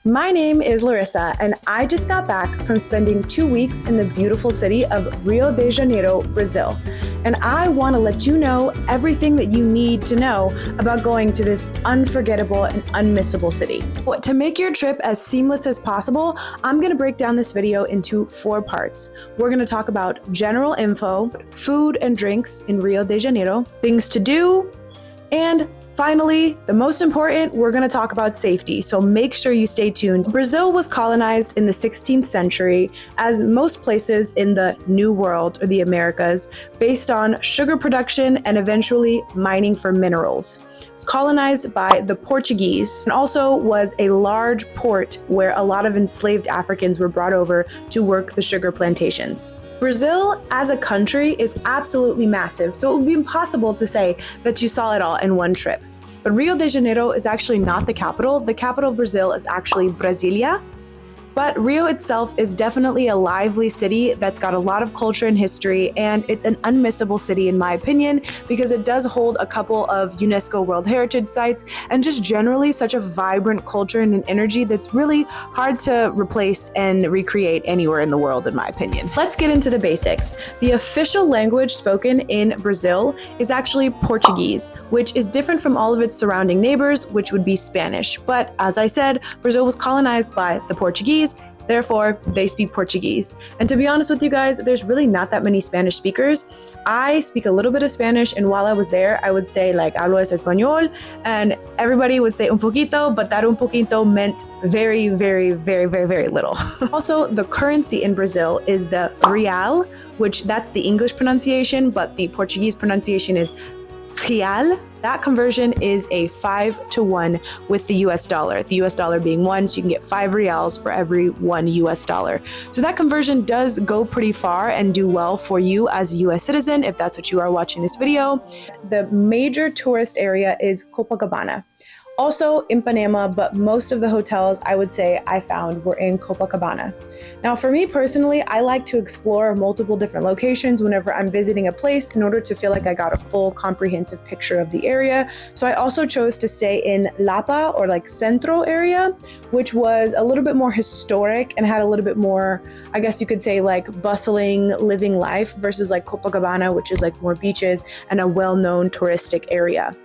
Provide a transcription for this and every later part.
My name is Larissa, and I just got back from spending 2 weeks in the beautiful city of Rio de Janeiro, Brazil. And I want to let you know everything that you need to know about going to this unforgettable and unmissable city. To make your trip as seamless as possible, I'm going to break down this video into 4 parts. We're going to talk about general info, food and drinks in Rio de Janeiro, things to do, and finally, the most important, we're going to talk about safety, so make sure you stay tuned. Brazil was colonized in the 16th century, as most places in the New World or the Americas, based on sugar production and eventually mining for minerals. It was colonized by the Portuguese and also was a large port where a lot of enslaved Africans were brought over to work the sugar plantations. Brazil as a country is absolutely massive, so it would be impossible to say that you saw it all in one trip. But Rio de Janeiro is actually not the capital. The capital of Brazil is actually Brasilia. But Rio itself is definitely a lively city that's got a lot of culture and history, and it's an unmissable city in my opinion because it does hold a couple of UNESCO World Heritage sites and just generally such a vibrant culture and an energy that's really hard to replace and recreate anywhere in the world in my opinion. Let's get into the basics. The official language spoken in Brazil is actually Portuguese, which is different from all of its surrounding neighbors, which would be Spanish. But as I said, Brazil was colonized by the Portuguese. Therefore, they speak Portuguese. And to be honest with you guys, there's really not that many Spanish speakers. I speak a little bit of Spanish, and while I was there, I would say like, hablo español, and everybody would say un poquito, but that un poquito meant very, very, very, very, very little. Also, the currency in Brazil is the real, which that's the English pronunciation, but the Portuguese pronunciation is real. That conversion is a 5-to-1 with the US dollar. The US dollar being 1, so you can get 5 reals for every 1 US dollar. So that conversion does go pretty far and do well for you as a US citizen if that's what you are watching this video. The major tourist area is Copacabana. Also Ipanema, but most of the hotels I would say I found were in Copacabana. Now for me personally, I like to explore multiple different locations whenever I'm visiting a place in order to feel like I got a full comprehensive picture of the area. So I also chose to stay in Lapa or like Centro area, which was a little bit more historic and had a little bit more, I guess you could say like bustling living life versus like Copacabana, which is like more beaches and a well-known touristic area.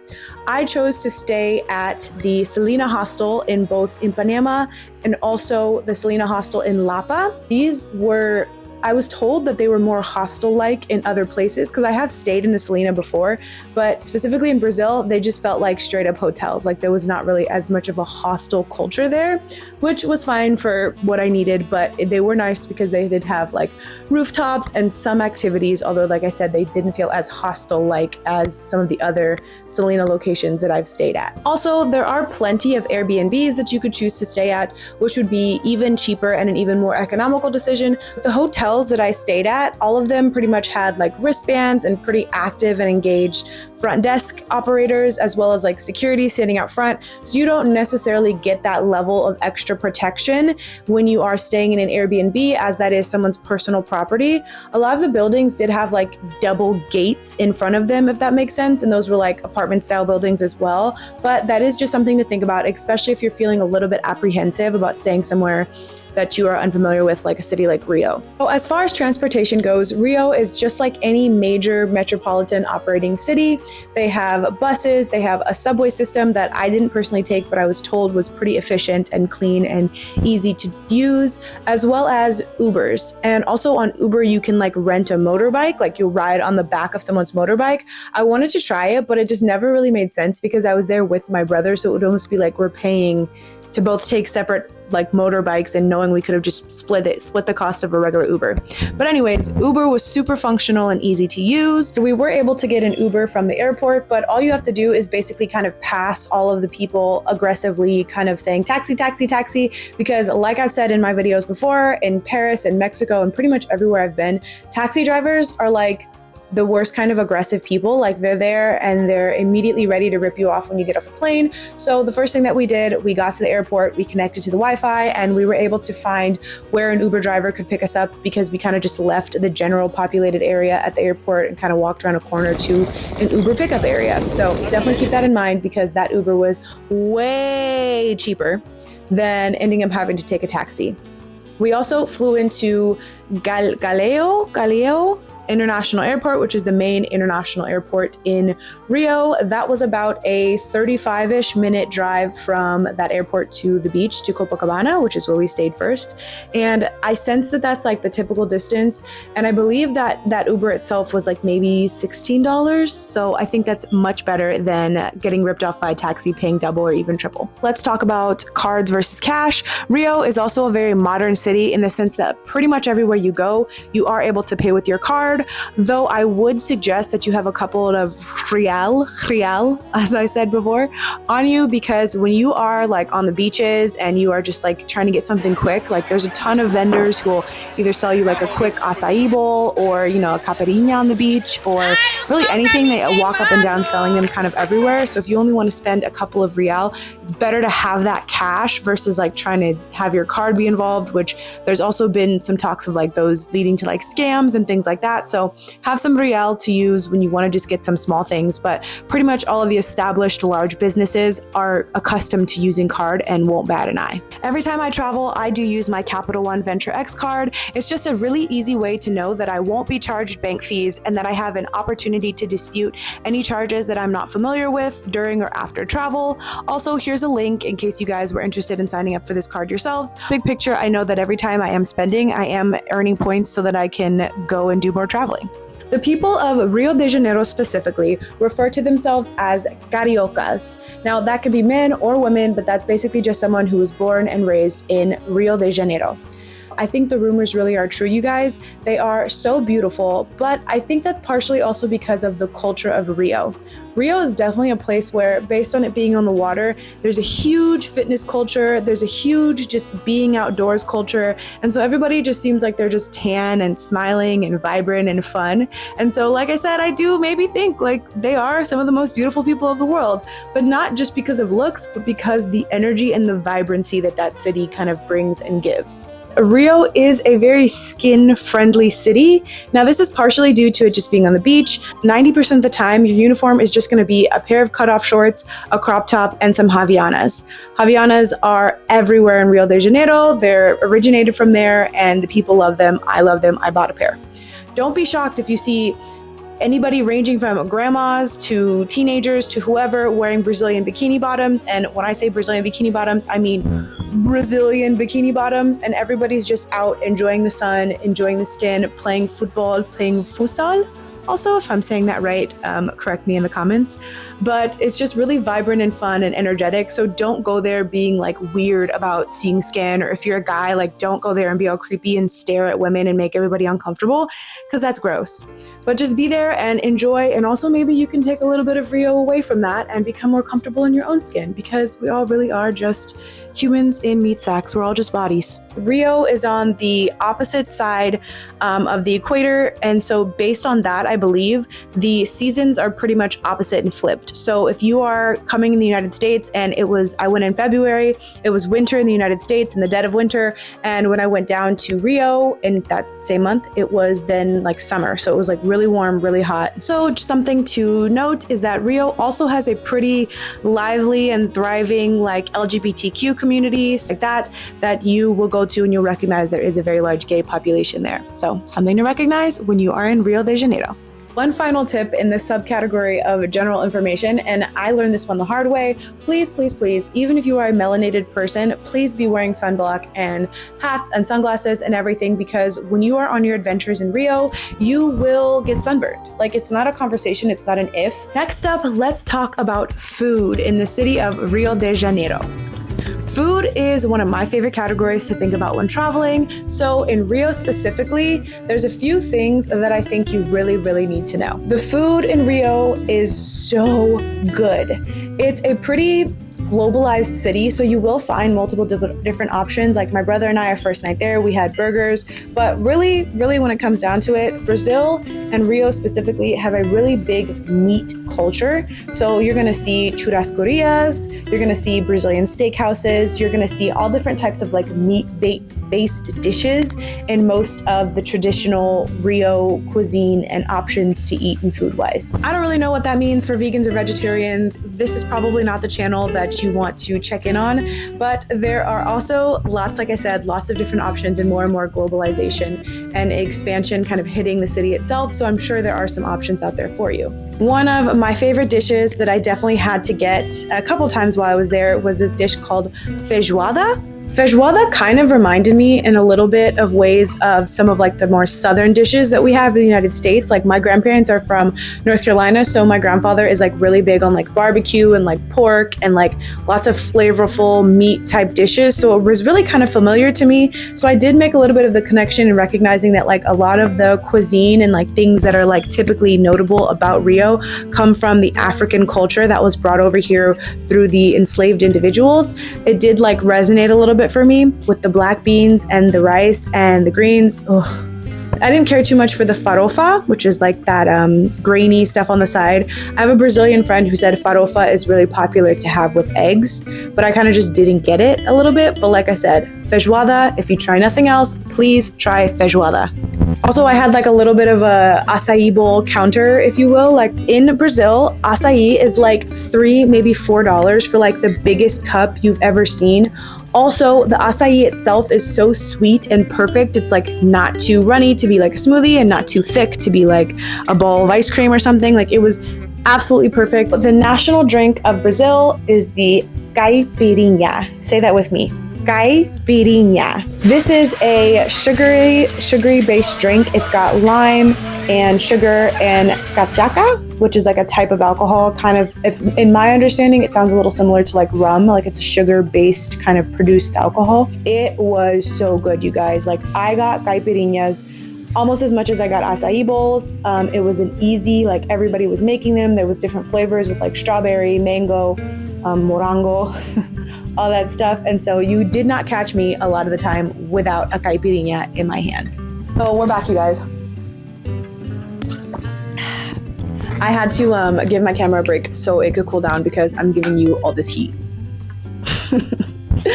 I chose to stay at the Selina hostel in both Ipanema and also the Selina hostel in Lapa. These were, I was told that they were more hostel-like in other places because I have stayed in a Selina before, but specifically in Brazil, they just felt like straight up hotels. Like there was not really as much of a hostel culture there, which was fine for what I needed, but they were nice because they did have like rooftops and some activities, although like I said, they didn't feel as hostel-like as some of the other Selina locations that I've stayed at. Also, there are plenty of Airbnbs that you could choose to stay at, which would be even cheaper and an even more economical decision. The hotel that I stayed at, all of them pretty much had like wristbands and pretty active and engaged front desk operators, as well as like security sitting out front. So you don't necessarily get that level of extra protection when you are staying in an Airbnb, as that is someone's personal property. A lot of the buildings did have like double gates in front of them, if that makes sense. And those were like apartment style buildings as well. But that is just something to think about, especially if you're feeling a little bit apprehensive about staying somewhere that you are unfamiliar with, like a city like Rio. So as far as transportation goes, Rio is just like any major metropolitan operating city. They have buses, they have a subway system that I didn't personally take, but I was told was pretty efficient and clean and easy to use, as well as Ubers. And also on Uber, you can like rent a motorbike, like you'll ride on the back of someone's motorbike. I wanted to try it, but it just never really made sense because I was there with my brother, so it would almost be like we're paying to both take separate like motorbikes and knowing we could have just split the cost of a regular Uber. But anyways, Uber was super functional and easy to use. We were able to get an Uber from the airport, but all you have to do is basically kind of pass all of the people aggressively kind of saying taxi, taxi, taxi, because like I've said in my videos before, in Paris and Mexico and pretty much everywhere I've been, taxi drivers are like the worst kind of aggressive people. Like they're there and they're immediately ready to rip you off when you get off a plane. So the first thing that we did, we got to the airport, we connected to the Wi-Fi, and we were able to find where an Uber driver could pick us up because we kind of just left the general populated area at the airport and kind of walked around a corner to an Uber pickup area. So definitely keep that in mind because that Uber was way cheaper than ending up having to take a taxi. We also flew into Galeão International Airport, which is the main international airport in Rio. That was about a 35-ish minute drive from that airport to the beach, to Copacabana, which is where we stayed first. And I sense that that's like the typical distance. And I believe that Uber itself was like maybe $16. So I think that's much better than getting ripped off by a taxi, paying double or even triple. Let's talk about cards versus cash. Rio is also a very modern city in the sense that pretty much everywhere you go, you are able to pay with your card. Though I would suggest that you have a couple of real, as I said before, on you, because when you are like on the beaches and you are just like trying to get something quick, like there's a ton of vendors who will either sell you like a quick acai bowl or, you know, a caipirinha on the beach, or really anything. They walk up and down selling them kind of everywhere. So if you only want to spend a couple of real, it's better to have that cash versus like trying to have your card be involved, which there's also been some talks of like those leading to like scams and things like that. So have some real to use when you want to just get some small things, but pretty much all of the established large businesses are accustomed to using card and won't bat an eye. Every time I travel, I do use my Capital One Venture X card. It's just a really easy way to know that I won't be charged bank fees and that I have an opportunity to dispute any charges that I'm not familiar with during or after travel. Also, here's a link in case you guys were interested in signing up for this card yourselves. Big picture, I know that every time I am spending, I am earning points so that I can go and do more traveling. The people of Rio de Janeiro specifically refer to themselves as cariocas. Now, that could be men or women, but that's basically just someone who was born and raised in Rio de Janeiro. I think the rumors really are true, you guys. They are so beautiful, but I think that's partially also because of the culture of Rio. Rio is definitely a place where, based on it being on the water, there's a huge fitness culture, there's a huge just being outdoors culture, and so everybody just seems like they're just tan and smiling and vibrant and fun. And so, like I said, I do maybe think like they are some of the most beautiful people of the world, but not just because of looks, but because the energy and the vibrancy that that city kind of brings and gives. Rio is a very skin-friendly city. Now, this is partially due to it just being on the beach. 90% of the time, your uniform is just going to be a pair of cutoff shorts, a crop top, and some Havaianas. Havaianas are everywhere in Rio de Janeiro. They're originated from there, and the people love them. I love them. I bought a pair. Don't be shocked if you see anybody ranging from grandmas to teenagers to whoever wearing Brazilian bikini bottoms. And when I say Brazilian bikini bottoms, I mean Brazilian bikini bottoms, and everybody's just out enjoying the sun, enjoying the skin, playing football, playing futsal. Also, if I'm saying that right, correct me in the comments. But it's just really vibrant and fun and energetic. So don't go there being like weird about seeing skin, or if you're a guy, like don't go there and be all creepy and stare at women and make everybody uncomfortable, because that's gross. But just be there and enjoy, and also maybe you can take a little bit of Rio away from that and become more comfortable in your own skin, because we all really are just humans in meat sacks. We're all just bodies. Rio is on the opposite side of the equator, and so based on that, I believe the seasons are pretty much opposite and flipped. So if you are coming in the United States, and I went in February, it was winter in the United States, in the dead of winter, and when I went down to Rio in that same month, it was then like summer. So it was like really warm, really hot. So just something to note is that Rio also has a pretty lively and thriving like LGBTQ community like that you will go to, and you'll recognize there is a very large gay population there. So something to recognize when you are in Rio de Janeiro. One final tip in this subcategory of general information, and I learned this one the hard way. Please, please, please, even if you are a melanated person, please be wearing sunblock and hats and sunglasses and everything, because when you are on your adventures in Rio, you will get sunburned. Like, it's not a conversation, it's not an if. Next up, let's talk about food in the city of Rio de Janeiro. Food is one of my favorite categories to think about when traveling. So in Rio specifically, there's a few things that I think you really, really need to know. The food in Rio is so good. It's a pretty globalized city, so you will find multiple different options. Like my brother and I, our first night there, we had burgers, but really when it comes down to it, Brazil and Rio specifically have a really big meat culture. So you're gonna see churrascarias, you're gonna see Brazilian steakhouses, you're gonna see all different types of like meat-based dishes in most of the traditional Rio cuisine and options to eat and food-wise. I don't really know what that means for vegans or vegetarians. This is probably not the channel that that you want to check in on. But there are also lots, like I said, lots of different options and more globalization and expansion kind of hitting the city itself. So I'm sure there are some options out there for you. One of my favorite dishes that I definitely had to get a couple times while I was there was this dish called feijoada. Feijoada kind of reminded me in a little bit of ways of some of like the more southern dishes that we have in the United States. Like my grandparents are from North Carolina, so my grandfather is like really big on like barbecue and like pork and like lots of flavorful meat type dishes. So it was really kind of familiar to me. So I did make a little bit of the connection in recognizing that like a lot of the cuisine and like things that are like typically notable about Rio come from the African culture that was brought over here through the enslaved individuals. It did like resonate a little bit for me with the black beans and the rice and the greens. Ugh. I didn't care too much for the farofa, which is like that grainy stuff on the side. I have a Brazilian friend who said farofa is really popular to have with eggs, but I kind of just didn't get it a little bit. But like I said, feijoada, if you try nothing else, please try feijoada. Also, I had like a little bit of a acai bowl counter, if you will. Like in Brazil, acai is like $3, maybe $4 for like the biggest cup you've ever seen. Also, the acai itself is so sweet and perfect. It's like not too runny to be like a smoothie and not too thick to be like a bowl of ice cream or something. Like it was absolutely perfect. The national drink of Brazil is the caipirinha. Say that with me. Caipirinha. This is a sugary based drink. It's got lime and sugar and cachaca, which is like a type of alcohol. Kind of, if in my understanding, it sounds a little similar to like rum, like it's a sugar based kind of produced alcohol. It was so good, you guys. Like I got caipirinhas almost as much as I got acai bowls. It was an easy, like everybody was making them. There was different flavors with like strawberry, mango, morango, all that stuff. And so you did not catch me a lot of the time without a caipirinha in my hand. Oh, we're back, you guys. I had to give my camera a break so it could cool down because I'm giving you all this heat.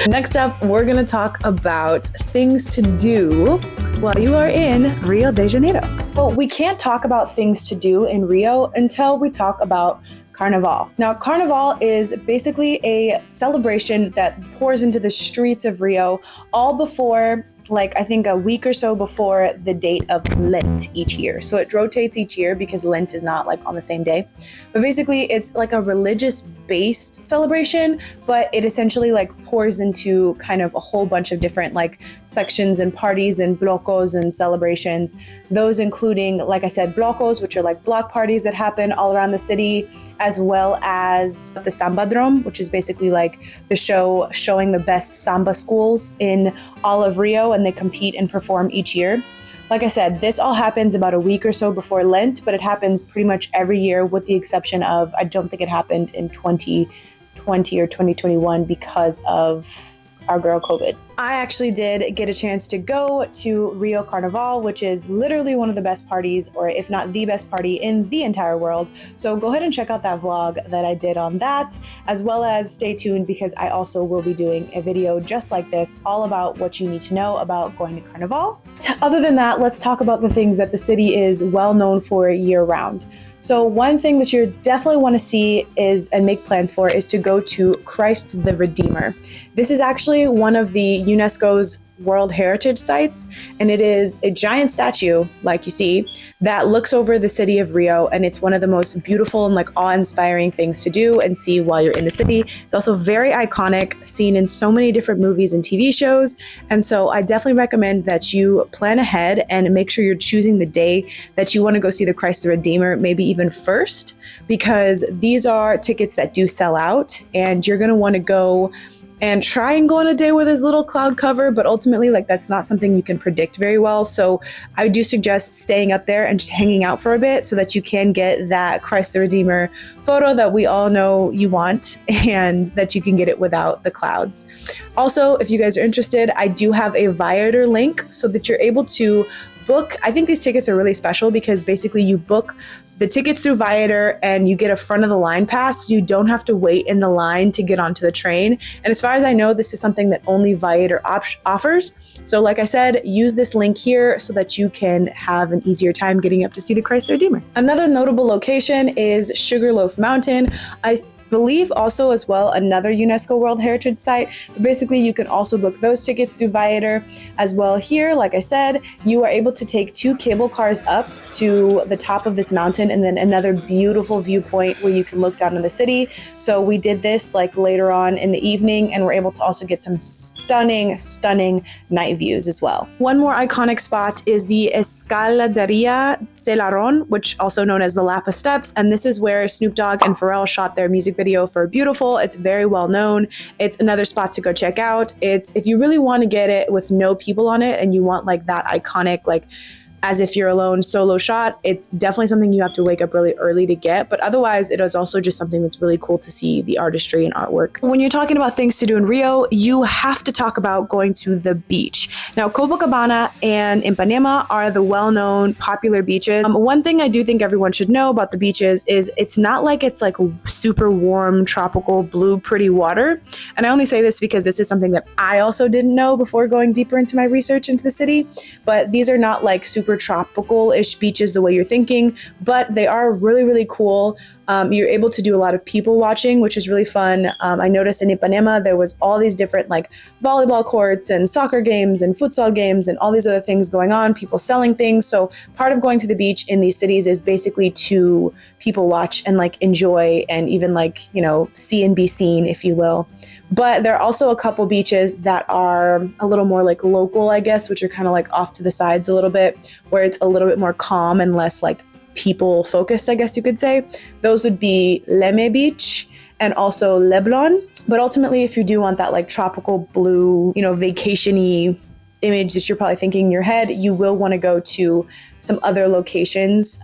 Next up, we're gonna talk about things to do while you are in Rio de Janeiro. Well, we can't talk about things to do in Rio until we talk about Carnival. Now, Carnival is basically a celebration that pours into the streets of Rio all before, like I think a week or so before the date of Lent each year. So it rotates each year because Lent is not like on the same day. But basically it's like a religious based celebration, but it essentially like pours into kind of a whole bunch of different like sections and parties and blocos and celebrations. Those including, like I said, blocos, which are like block parties that happen all around the city, as well as the Sambadrome, which is basically like the show showing the best samba schools in all of Rio, and they compete and perform each year. Like I said, this all happens about a week or so before Lent, but it happens pretty much every year with the exception of, I don't think it happened in 2020 or 2021 because of our girl COVID. I actually did get a chance to go to Rio Carnival, which is literally one of the best parties, or if not the best party in the entire world. So go ahead and check out that vlog that I did on that, as well as stay tuned because I also will be doing a video just like this, all about what you need to know about going to Carnival. Other than that, let's talk about the things that the city is well known for year round. So one thing that you definitely want to see is, and make plans for, is to go to Christ the Redeemer. This is actually one of the UNESCO's World Heritage Sites, and it is a giant statue, like you see, that looks over the city of Rio, and it's one of the most beautiful and like awe-inspiring things to do and see while you're in the city. It's also very iconic, seen in so many different movies and TV shows, and so I definitely recommend that you plan ahead and make sure you're choosing the day that you want to go see the Christ the Redeemer, maybe even first, because these are tickets that do sell out, and you're going to want to go and try and go on a day where there's little cloud cover, but ultimately like that's not something you can predict very well. So I do suggest staying up there and just hanging out for a bit so that you can get that Christ the Redeemer photo that we all know you want, and that you can get it without the clouds. Also, if you guys are interested, I do have a Viator link so that you're able to book. I think these tickets are really special because basically you book the tickets through Viator and you get a front of the line pass, so you don't have to wait in the line to get onto the train. And as far as I know, this is something that only Viator offers. So like I said, use this link here so that you can have an easier time getting up to see the Christ the Redeemer. Another notable location is Sugarloaf Mountain. I believe also as well another UNESCO World Heritage Site. But basically, you can also book those tickets through Viator as well. Here, like I said, you are able to take 2 cable cars up to the top of this mountain and then another beautiful viewpoint where you can look down on the city. So we did this like later on in the evening, and we're able to also get some stunning night views as well. One more iconic spot is the Escaladeria Celaron, which also known as the Lapa Steps, and this is where Snoop Dogg and Pharrell shot their music video for Beautiful. It's very well known. It's another spot to go check out. It's, if you really want to get it with no people on it and you want like that iconic, like as if you're alone solo shot, it's definitely something you have to wake up really early to get. But otherwise, it is also just something that's really cool to see the artistry and artwork. When you're talking about things to do in Rio, you have to talk about going to the beach. Now, Copacabana and Ipanema are the well-known popular beaches. One thing I do think everyone should know about the beaches is it's not like it's like super warm, tropical, blue, pretty water. And I only say this because this is something that I also didn't know before going deeper into my research into the city. But these are not like super tropical-ish beaches the way you're thinking, but they are really cool. You're able to do a lot of people watching, which is really fun. I noticed in Ipanema, there was all these different like volleyball courts and soccer games and futsal games and all these other things going on, people selling things. So part of going to the beach in these cities is basically to people watch and like enjoy and even like, you know, see and be seen, if you will. But there are also a couple beaches that are a little more like local, I guess, which are kind of like off to the sides a little bit, where it's a little bit more calm and less like people focused, I guess you could say. Those would be Leme Beach and also Leblon. But ultimately, if you do want that like tropical blue, you know, vacation-y image that you're probably thinking in your head, you will want to go to some other locations,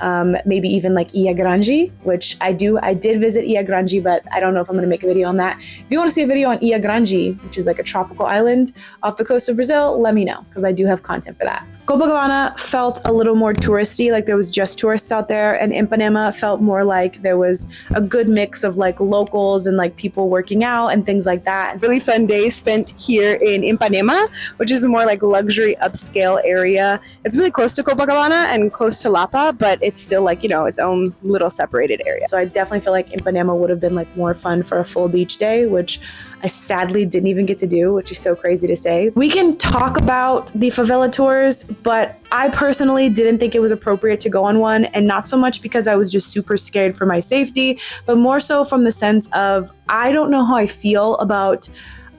maybe even like Ilha Grande, which I did visit Ilha Grande, but I don't know if I'm going to make a video on that. If you want to see a video on Ilha Grande, which is like a tropical island off the coast of Brazil, let me know, because I do have content for that. Copacabana felt a little more touristy, like there was just tourists out there, and Ipanema felt more like there was a good mix of like locals and like people working out and things like that. Really fun day spent here in Ipanema, which is a more like luxury upscale area. It's really close to Copacabana and close to Lapa, but it's still like, you know, its own little separated area. So I definitely feel like Ipanema would have been like more fun for a full beach day, which I sadly didn't even get to do, which is so crazy to say. We can talk about the favela tours, but I personally didn't think it was appropriate to go on one, and not so much because I was just super scared for my safety, but more so from the sense of I don't know how I feel about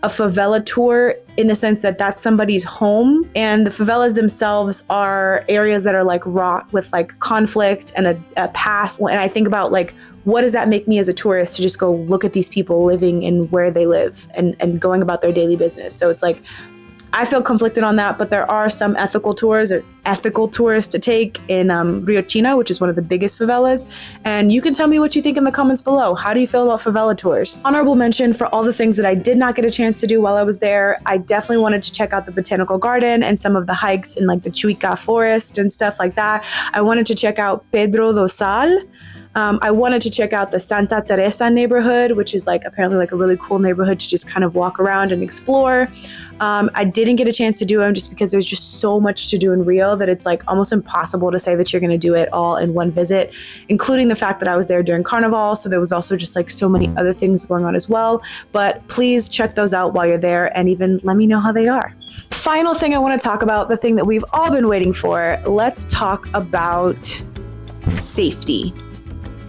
a favela tour in the sense that that's somebody's home, and the favelas themselves are areas that are like wrought with like conflict and a past. And I think about like, what does that make me as a tourist to just go look at these people living in where they live and going about their daily business? So it's like, I feel conflicted on that, but there are some ethical tours to take in Rio China, which is one of the biggest favelas. And you can tell me what you think in the comments below. How do you feel about favela tours? Honorable mention for all the things that I did not get a chance to do while I was there. I definitely wanted to check out the botanical garden and some of the hikes in like the Chuica forest and stuff like that. I wanted to check out Pedro do Sal. I wanted to check out the Santa Teresa neighborhood, which is like apparently like a really cool neighborhood to just kind of walk around and explore. I didn't get a chance to do them just because there's just so much to do in Rio that it's like almost impossible to say that you're going to do it all in one visit, including the fact that I was there during Carnival. So there was also just like so many other things going on as well. But please check those out while you're there and even let me know how they are. Final thing I want to talk about, the thing that we've all been waiting for. Let's talk about safety.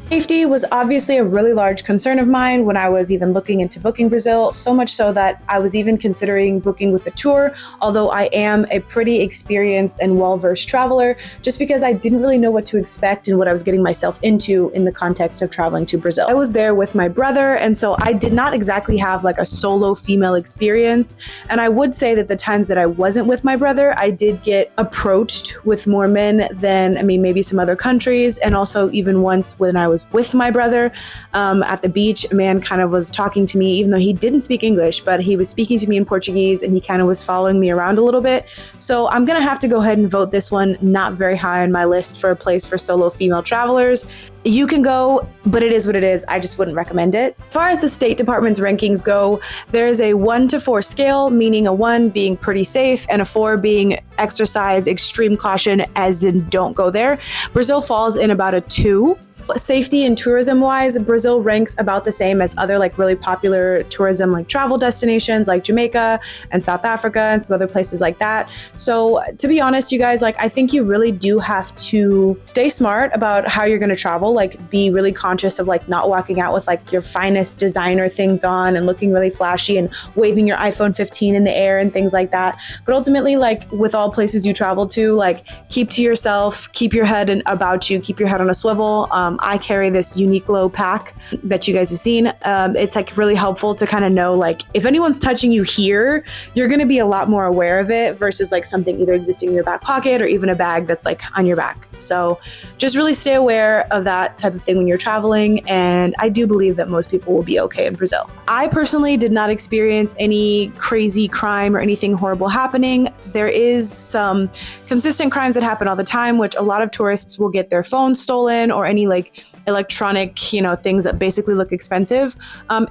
Safety was obviously a really large concern of mine when I was even looking into booking Brazil, so much so that I was even considering booking with a tour, although I am a pretty experienced and well-versed traveler, just because I didn't really know what to expect and what I was getting myself into in the context of traveling to Brazil. I was there with my brother, and so I did not exactly have like a solo female experience, and I would say that the times that I wasn't with my brother, I did get approached with more men than, maybe some other countries, and also even once when I was with my brother at the beach, a man kind of was talking to me, even though he didn't speak English, but he was speaking to me in Portuguese and he kind of was following me around a little bit. So I'm gonna have to go ahead and vote this one not very high on my list for a place for solo female travelers. You can go, but it is what it is. I just wouldn't recommend it. As far as the State Department's rankings go, there's a 1 to 4 scale, meaning a 1 being pretty safe and a 4 being exercise extreme caution, as in don't go there. Brazil falls in about a 2. Safety and tourism wise, Brazil ranks about the same as other like really popular tourism like travel destinations like Jamaica and South Africa and some other places like that. So to be honest, you guys, like I think you really do have to stay smart about how you're going to travel, like be really conscious of like not walking out with like your finest designer things on and looking really flashy and waving your iPhone 15 in the air and things like that. But ultimately, like with all places you travel to, like keep to yourself, keep your head about you, keep your head on a swivel. I carry this Uniqlo pack that you guys have seen. It's like really helpful to kind of know like if anyone's touching you here, you're going to be a lot more aware of it versus like something either existing in your back pocket or even a bag that's like on your back. So just really stay aware of that type of thing when you're traveling. And I do believe that most people will be okay in Brazil. I personally did not experience any crazy crime or anything horrible happening. There is some consistent crimes that happen all the time, which a lot of tourists will get their phones stolen or any like electronic, things that basically look expensive.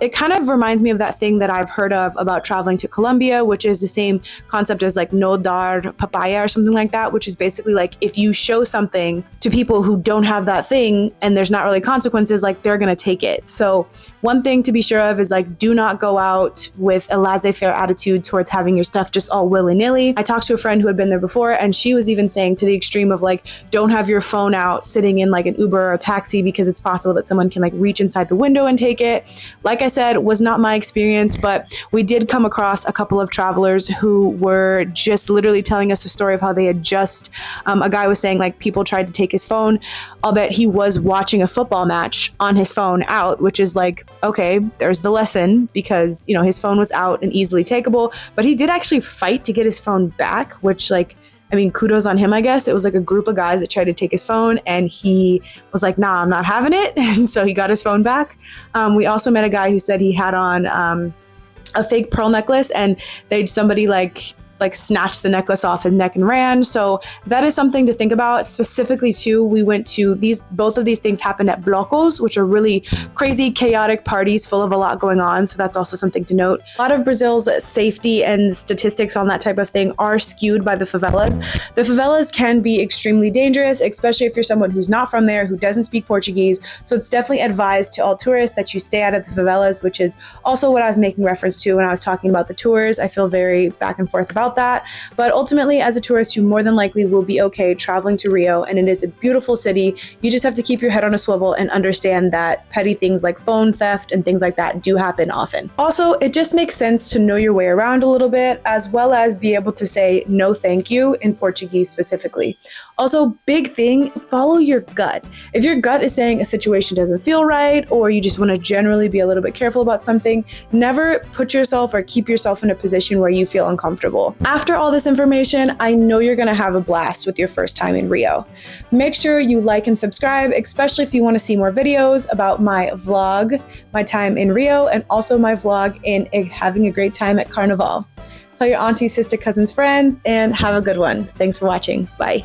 It kind of reminds me of that thing that I've heard of about traveling to Colombia, which is the same concept as like no dar papaya or something like that, which is basically like if you show something to people who don't have that thing and there's not really consequences, like they're going to take it. So one thing to be sure of is like do not go out with a laissez-faire attitude towards having your stuff just all willy-nilly. I talked to a friend who had been there before and she was even saying to the extreme of like don't have your phone out sitting in like an Uber or a taxi because it's possible that someone can like reach inside the window and take it. Like I said, was not my experience, but we did come across a couple of travelers who were just literally telling us a story of how they had just, a guy was saying like people tried to take his phone. I'll bet he was watching a football match on his phone out, which is like, okay, there's the lesson because, his phone was out and easily takeable, but he did actually fight to get his phone back, which like, kudos on him, I guess. It was like a group of guys that tried to take his phone and he was like, nah, I'm not having it. And so he got his phone back. We also met a guy who said he had on a fake pearl necklace and somebody like snatched the necklace off his neck and ran. So that is something to think about. Specifically too, we went to both of these things happened at blocos, which are really crazy, chaotic parties full of a lot going on. So that's also something to note. A lot of Brazil's safety and statistics on that type of thing are skewed by the favelas. The favelas can be extremely dangerous, especially if you're someone who's not from there, who doesn't speak Portuguese. So it's definitely advised to all tourists that you stay out of the favelas, which is also what I was making reference to when I was talking about the tours. I feel very back and forth about that. But ultimately, as a tourist, you more than likely will be okay traveling to Rio, and it is a beautiful city. You just have to keep your head on a swivel and understand that petty things like phone theft and things like that do happen often. Also, it just makes sense to know your way around a little bit, as well as be able to say no thank you in Portuguese specifically. Also, big thing, follow your gut. If your gut is saying a situation doesn't feel right, or you just want to generally be a little bit careful about something, never put yourself or keep yourself in a position where you feel uncomfortable. After all this information, I know you're going to have a blast with your first time in Rio. Make sure you like and subscribe, especially if you want to see more videos about my vlog, my time in Rio, and also my vlog in having a great time at Carnival. Tell your auntie, sister, cousins, friends, and have a good one. Thanks for watching. Bye.